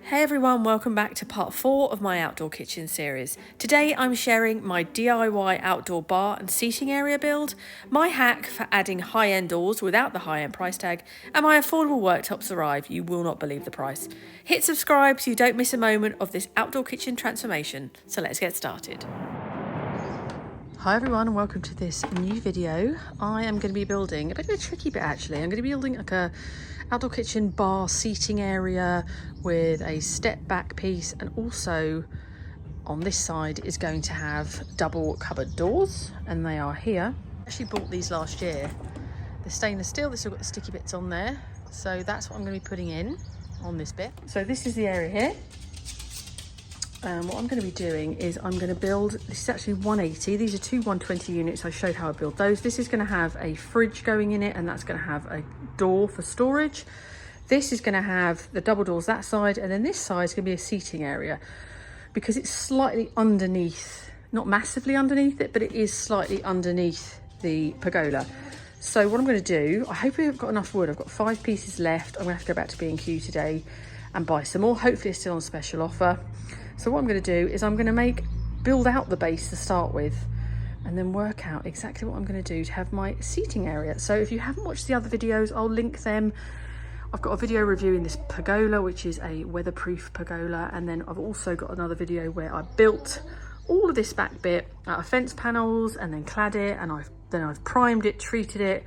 Hey everyone, welcome back to part 4 of my outdoor kitchen series. Today I'm sharing my DIY outdoor bar and seating area build, my hack for adding high-end doors without the high-end price tag, and my affordable worktops arrive. You will not believe the price. Hit subscribe so you don't miss a moment of this outdoor kitchen transformation. So let's get started. Hi everyone and welcome to this new video. I am going to be building a bit of a tricky bit actually. I'm going to be building like a outdoor kitchen bar seating area with a step back piece, and also on this side is going to have double cupboard doors, and they are here. I actually bought these last year. They're stainless steel, they've still got the sticky bits on there. So that's what I'm going to be putting in on this bit. So this is the area here. What I'm going to be doing is I'm going to build, this is actually 180, these are two 120 units. I showed how I build those. This is going to have a fridge going in it, and that's going to have a door for storage. This is going to have the double doors that side, and then this side is going to be a seating area because it's slightly underneath, not massively underneath it, but it is slightly underneath the pergola. So what I'm going to do, I hope I've got enough wood. I've got 5 pieces left. I'm going to have to go back to B&Q today and buy some more. Hopefully it's still on special offer. So what I'm going to do is I'm going to build out the base to start with, and then work out exactly what I'm going to do to have my seating area. So if you haven't watched the other videos, I'll link them. I've got a video reviewing this pergola, which is a weatherproof pergola, and then I've also got another video where I built all of this back bit out of fence panels and then clad it, and I've primed it, treated it,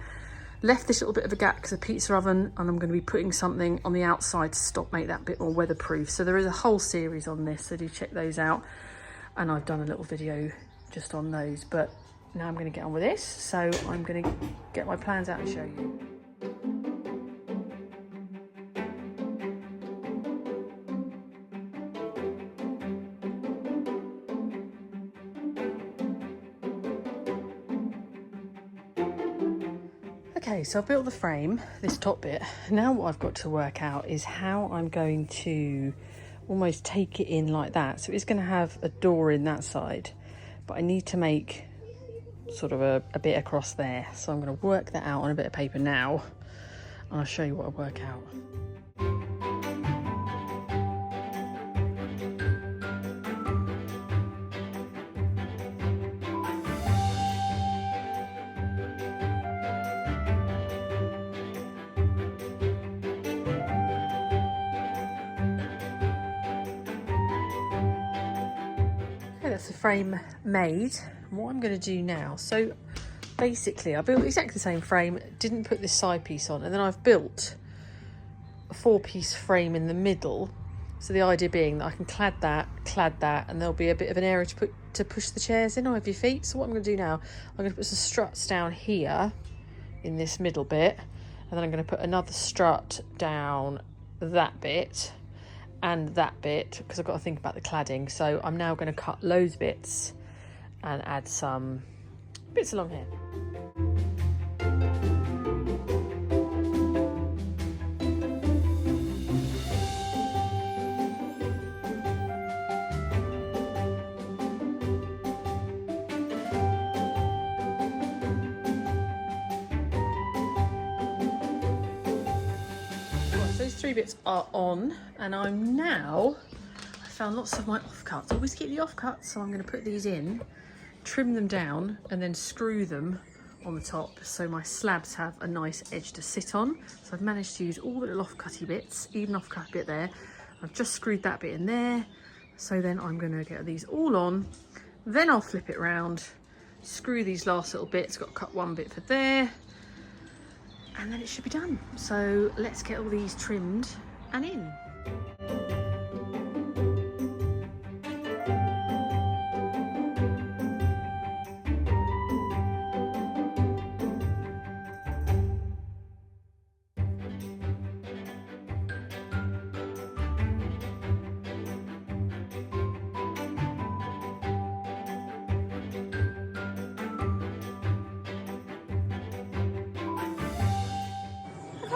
left this little bit of a gap because of the pizza oven, and I'm going to be putting something on the outside to make that bit more weatherproof. So there is a whole series on this, so do check those out, and I've done a little video just on those. But now I'm going to get on with this, so I'm going to get my plans out and show you. Okay, so I've built the frame, this top bit. Now what I've got to work out is how I'm going to almost take it in like that. So it's going to have a door in that side, but I need to make sort of a bit across there. So I'm going to work that out on a bit of paper now, and I'll show you what I work out. That's the frame made. What I'm going to do now, so basically I built exactly the same frame, didn't put this side piece on, and then I've built a 4-piece frame in the middle. So the idea being that I can clad that, and there'll be a bit of an area to push the chairs in or have your feet. So what I'm going to do now, I'm going to put some struts down here in this middle bit, and then I'm going to put another strut down that bit and that bit, because I've got to think about the cladding. So I'm now going to cut loads of bits and add some bits along here. Those 3 bits are on, and I found lots of my offcuts. I always keep the offcuts, so I'm going to put these in, trim them down, and then screw them on the top so my slabs have a nice edge to sit on. So I've managed to use all the little offcutty bits, even offcut bit there. I've just screwed that bit in there. So then I'm going to get these all on, then I'll flip it round, screw these last little bits, got to cut one bit for there, and then it should be done. So let's get all these trimmed and in.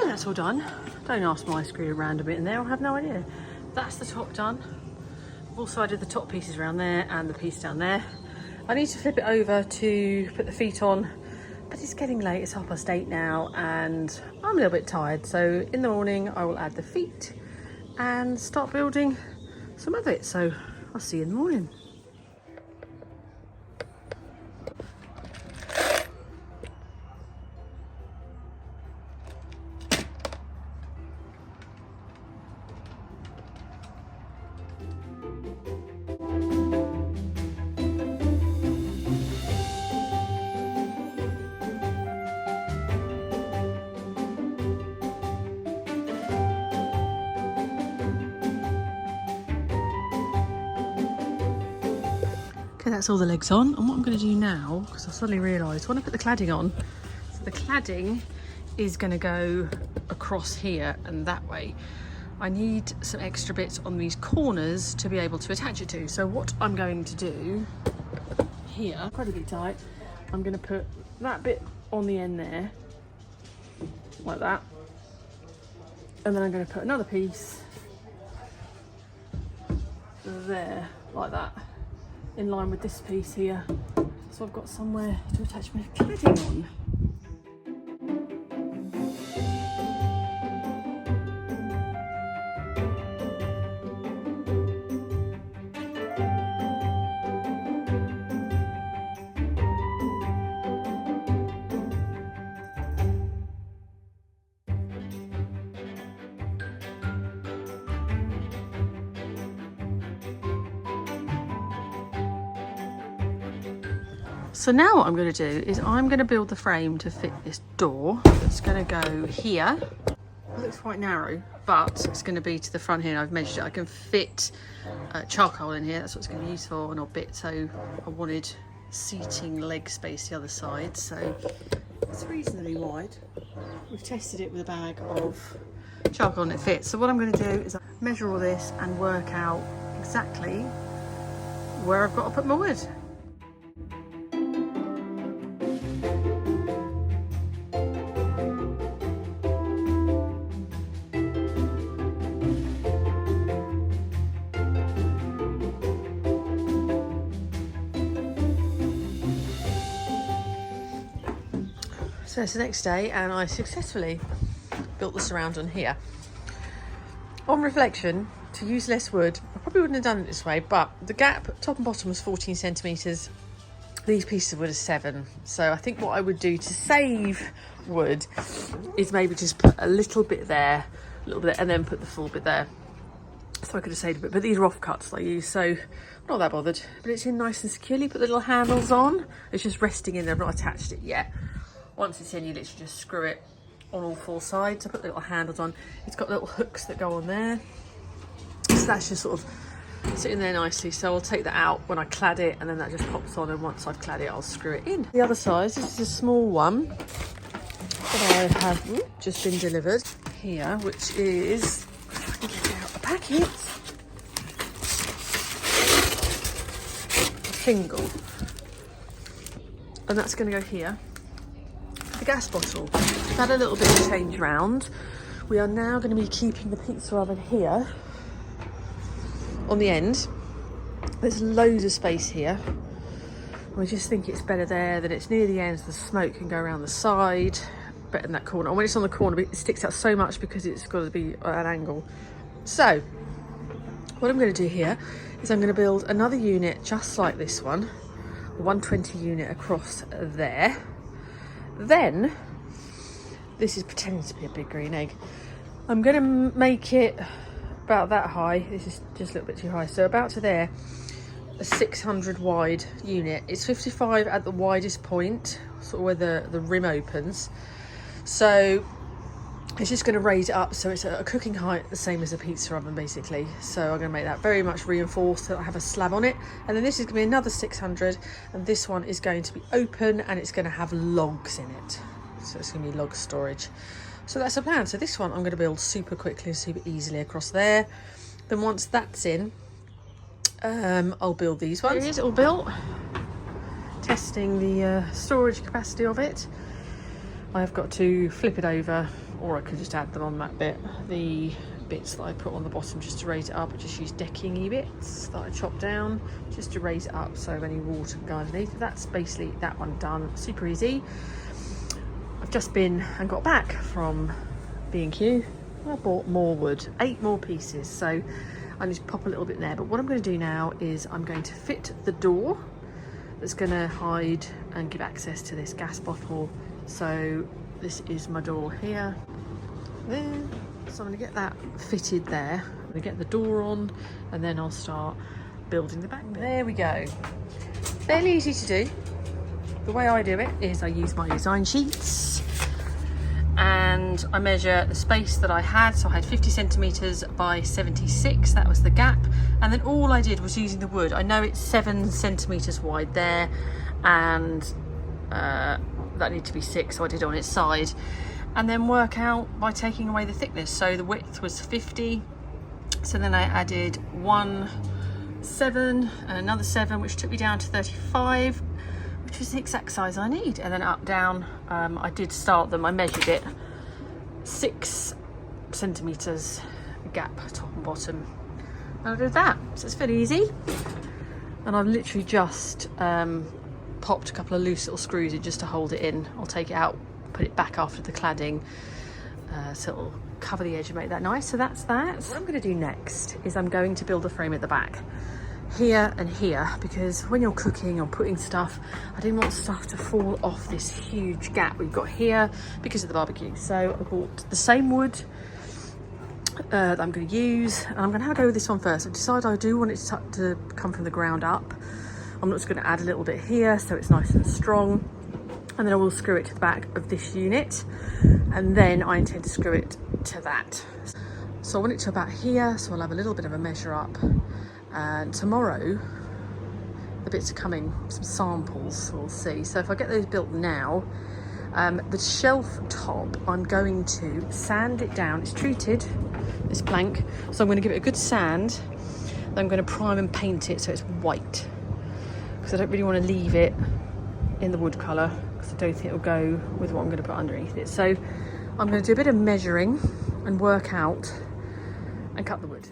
That's all done. Don't ask why I screwed around a bit in there, I have no idea. That's the top done. I've also added the top pieces around there and the piece down there. I need to flip it over to put the feet on, but it's getting late, it's 8:30 now, and I'm a little bit tired. So in the morning I will add the feet and start building some of it. So I'll see you in the morning. Okay, that's all the legs on, and what I'm going to do now, because I suddenly realised when I put the cladding on, so the cladding is going to go across here and that way. I need some extra bits on these corners to be able to attach it to. So what I'm going to do here, incredibly tight, I'm going to put that bit on the end there, like that, and then I'm going to put another piece there, like that, in line with this piece here, so I've got somewhere to attach my cladding on. So now what I'm going to do is I'm going to build the frame to fit this door. It's going to go here. It looks quite narrow, but it's going to be to the front here. I've measured it. I can fit charcoal in here. That's what it's going to be used for, and a bit. So I wanted seating leg space the other side. So it's reasonably wide. We've tested it with a bag of charcoal and it fits. So what I'm going to do is measure all this and work out exactly where I've got to put my wood. So it's the next day and I successfully built the surround on here. On reflection, to use less wood, I probably wouldn't have done it this way, but the gap top and bottom was 14 centimetres. These pieces of wood are 7. So I think what I would do to save wood is maybe just put a little bit there, a little bit, and then put the full bit there. So I could have saved a bit, but these are off cuts I use, so I'm not that bothered. But it's in nice and securely, put the little handles on. It's just resting in there, I've not attached it yet. Once it's in, you literally just screw it on all 4 sides. I put the little handles on. It's got little hooks that go on there. So that's just sort of sitting there nicely. So I'll take that out when I clad it, and then that just pops on, and once I've clad it, I'll screw it in. The other size, this is a small one that I have just been delivered here, which is, if I can get out the packet, a single. And that's going to go here. The gas bottle. We've had a little bit of change round. We are now going to be keeping the pizza oven here on the end. There's loads of space here. We just think it's better there, than it's near the end, so the smoke can go around the side, better in that corner. And when it's on the corner, it sticks out so much because it's got to be at an angle. So what I'm going to do here is I'm going to build another unit just like this one, a 120 unit across there. Then, this is pretending to be a big green egg. I'm going to make it about that high. This is just a little bit too high. So about to there, a 600 wide unit. It's 55 at the widest point, sort of where the rim opens. So it's just going to raise it up so it's at a cooking height the same as a pizza oven basically. So I'm going to make that very much reinforced, so I have a slab on it. And then this is going to be another 600, and this one is going to be open and it's going to have logs in it. So it's going to be log storage. So that's the plan. So this one I'm going to build super quickly and super easily across there. Then once that's in, I'll build these ones. Here it is, all built. Testing the storage capacity of it. I've got to flip it over, or I could just add them on that bit. The bits that I put on the bottom just to raise it up, I just use decking-y bits that I chop down just to raise it up so any water can go underneath. That's basically that one done. Super easy. I've just been and got back from B&Q I bought more wood, 8 more pieces, so I need to pop a little bit there. But what I'm going to do now is I'm going to fit the door that's going to hide and give access to this gas bottle. So this is my door here, there. So I'm going to get that fitted there. I'm going to get the door on, and then I'll start building the back bit. There we go. Fairly easy to do. The way I do it is I use my design sheets and I measure the space that I had. So I had 50 centimetres by 76, that was the gap. And then all I did was using the wood. I know it's 7 centimetres wide there, and that needed to be 6, so I did it on its side. And then work out by taking away the thickness. So the width was 50. So then I added 1 7 and another 7, which took me down to 35. Which is the exact size I need. And then up, down, I did start them, I measured it, 6 centimetres gap, top and bottom. And I did that, so it's fairly easy. And I've literally just popped a couple of loose little screws in just to hold it in. I'll take it out, put it back after the cladding, so it'll cover the edge and make that nice. So that's that. What I'm going to do next is I'm going to build a frame at the back. Here and here, because when you're cooking or putting stuff, I didn't want stuff to fall off this huge gap we've got here because of the barbecue. So I bought the same wood that I'm going to use, and I'm going to have a go with this one first. I decided I do want it to come from the ground up. I'm just going to add a little bit here so it's nice and strong, and then I will screw it to the back of this unit, and then I intend to screw it to that. So I want it to about here, so I'll have a little bit of a measure up. And tomorrow, the bits are coming, some samples, we'll see. So if I get those built now, the shelf top, I'm going to sand it down. It's treated, this plank, so I'm going to give it a good sand. Then I'm going to prime and paint it so it's white, because I don't really want to leave it in the wood colour, because I don't think it'll go with what I'm going to put underneath it. So I'm going to do a bit of measuring and work out and cut the wood.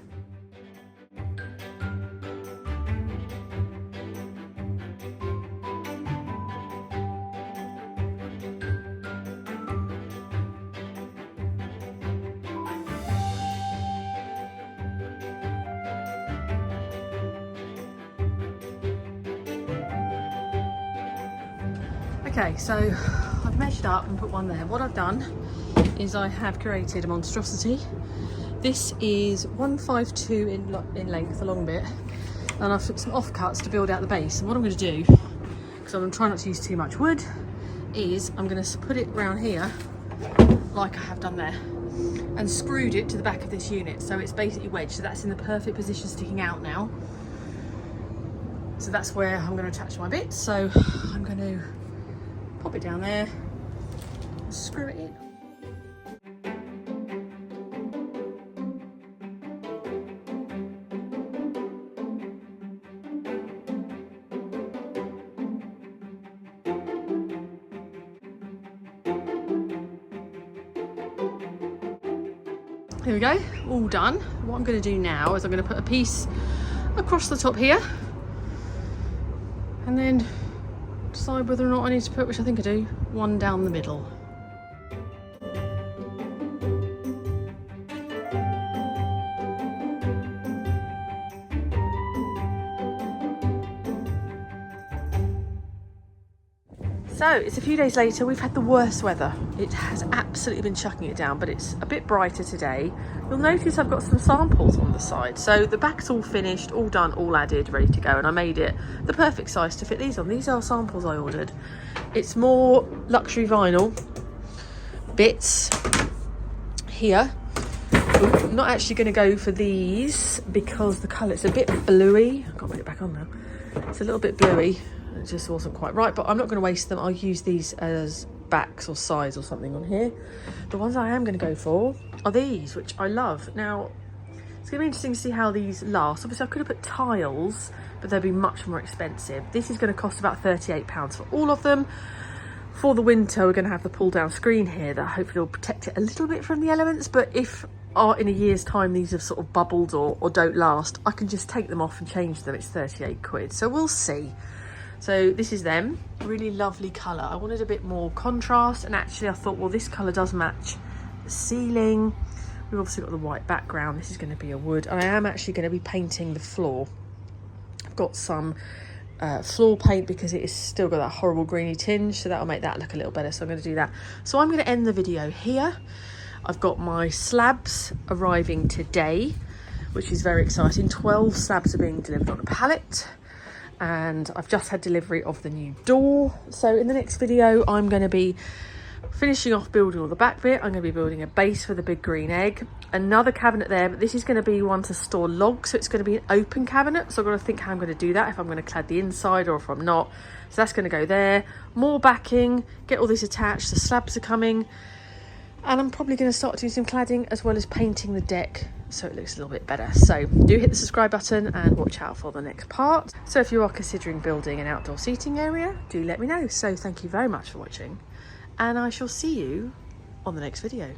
Okay, so I've measured up and put one there. What I've done is I have created a monstrosity. This is 152 in length, the long bit, and I've took some offcuts to build out the base. And what I'm going to do, because I'm trying not to use too much wood, is I'm going to put it around here, like I have done there, and screwed it to the back of this unit. So it's basically wedged, so that's in the perfect position sticking out now. So that's where I'm going to attach my bits. So I'm going to pop it down there, screw it in. Here we go, all done. What I'm going to do now is I'm going to put a piece across the top here, and then decide whether or not I need to put, which I think I do, one down the middle. So it's a few days later, we've had the worst weather. It has absolutely been chucking it down, but it's a bit brighter today. You'll notice I've got some samples on the side. So the back's all finished, all done, all added, ready to go. And I made it the perfect size to fit these on. These are samples I ordered. It's more luxury vinyl bits here. I'm not actually going to go for these because the colour, it's a bit bluey. I can't put it back on now. It's a little bit bluey. It just wasn't quite right, but I'm not going to waste them. I'll use these as backs or sides or something on here. The ones I am going to go for are these, which I love. Now, it's going to be interesting to see how these last. Obviously, I could have put tiles, but they'd be much more expensive. This is going to cost about £38 for all of them. For the winter, we're going to have the pull-down screen here that hopefully will protect it a little bit from the elements, but if in a year's time these have sort of bubbled or don't last, I can just take them off and change them. It's 38 quid, so we'll see. So this is them, really lovely colour. I wanted a bit more contrast, and actually I thought, well, this colour does match the ceiling We've obviously got the white background. This is going to be a wood, and I am actually going to be painting the floor. I've got some floor paint because it is still got that horrible greeny tinge, so that'll make that look a little better, so I'm going to do that. So I'm going to end the video here. I've got my slabs arriving today, which is very exciting. 12 slabs are being delivered on a pallet, and I've just had delivery of the new door. So in the next video I'm going to be finishing off building all the back bit. I'm going to be building a base for the big green egg, another cabinet there, but this is going to be one to store logs, so it's going to be an open cabinet, so I've got to think how I'm going to do that, if I'm going to clad the inside or if I'm not. So that's going to go there. More backing, get all this attached, the slabs are coming, and I'm probably going to start doing some cladding as well as painting the deck so it looks a little bit better. So do hit the subscribe button and watch out for the next part. So if you are considering building an outdoor seating area, do let me know. So thank you very much for watching, and I shall see you on the next video.